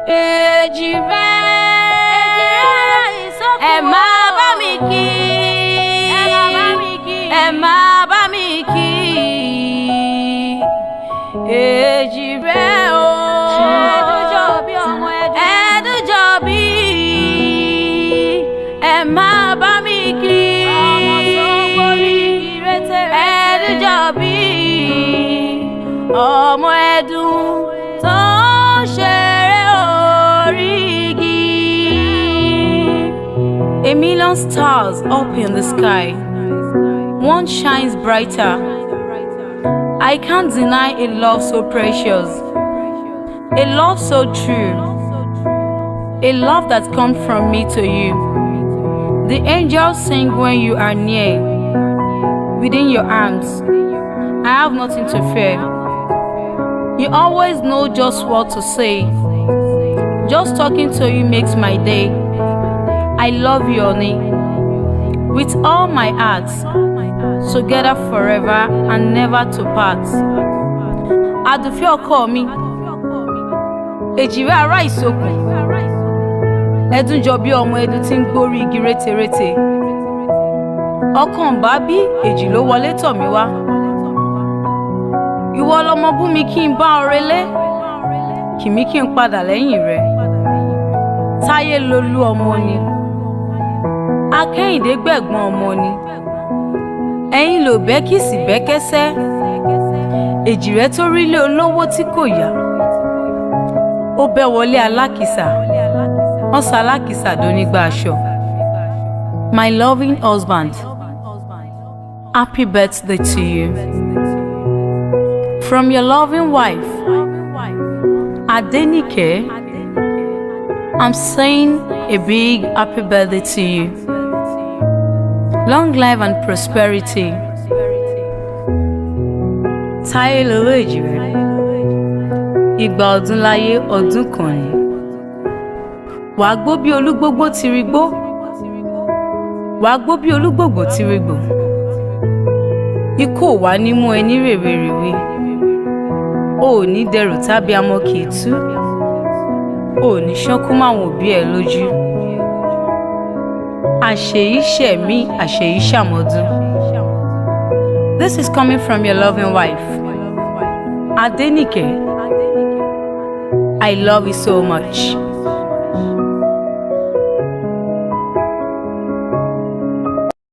èjì rẹ̀ ẹ máa bá mi kí ẹ máa bá mi kí èjì rẹ̀ o ẹ̀ẹ́dújọ́ bí ẹ máa bá mi kí ẹ̀ẹ́dújọ́ bí ọmọ ẹ̀dùn tó ń ṣeré orí igi. A million stars up in the sky, one shines brighter. I can't deny a love so precious, a love so true, a love that comes from me to you. The angels sing when you are near, within your arms. I have nothing to fear. You always know just what to say. Just talking to you makes my day. I love you, honey, with all my heart, together forever and never to part. Àdùfẹ́ ọkọ mi, èjìrẹ́ ará ìsokùn, ẹdún jọ bí ọmọ ẹdún tí ń gbórí igi rétérété. Ọkàn bá bí èjì ló wọlé tọ̀ mí wá. Ìwọ lọmọ bú mi kí n bá ọ relé, kì mí kí n padà lẹ́yìn rẹ̀. Táyé lolú ọmọ ni, Akẹ́yìndé gbẹ̀gbọ́n ọmọ ni. Ẹ̀yin lò bẹ́kìsì bẹ́kẹ́sẹ́, èjìrẹ́ tó rílé olówó tí kò yá. Ó bẹ́ wọlé alákìsà, wọ́n sa alákìsà dónígbà aṣọ. My loving husband, happy birthday to you. From your loving wife, Adenike, I'm saying a big happy birthday to you. Long life and prosperity. Táyé lówó èjìrẹ́, ìgbà ọdún láyé ọdún kan ni. Wàá gbó bí olúgbógbó ti rí gbó, wàá gbó bí olúgbògbò ti rí gbò. Ikú ò wá ní mú ẹ ní rèwerèwe. O ò ní dẹrù tábí amọ kì í tú. O ò ní ṣánkú máwọn òbí ẹ lójú. Àṣèyí ṣẹ̀mí, àṣèyí ṣàmọ́dún. This is coming from your loving wife, Adenike. I love you so much.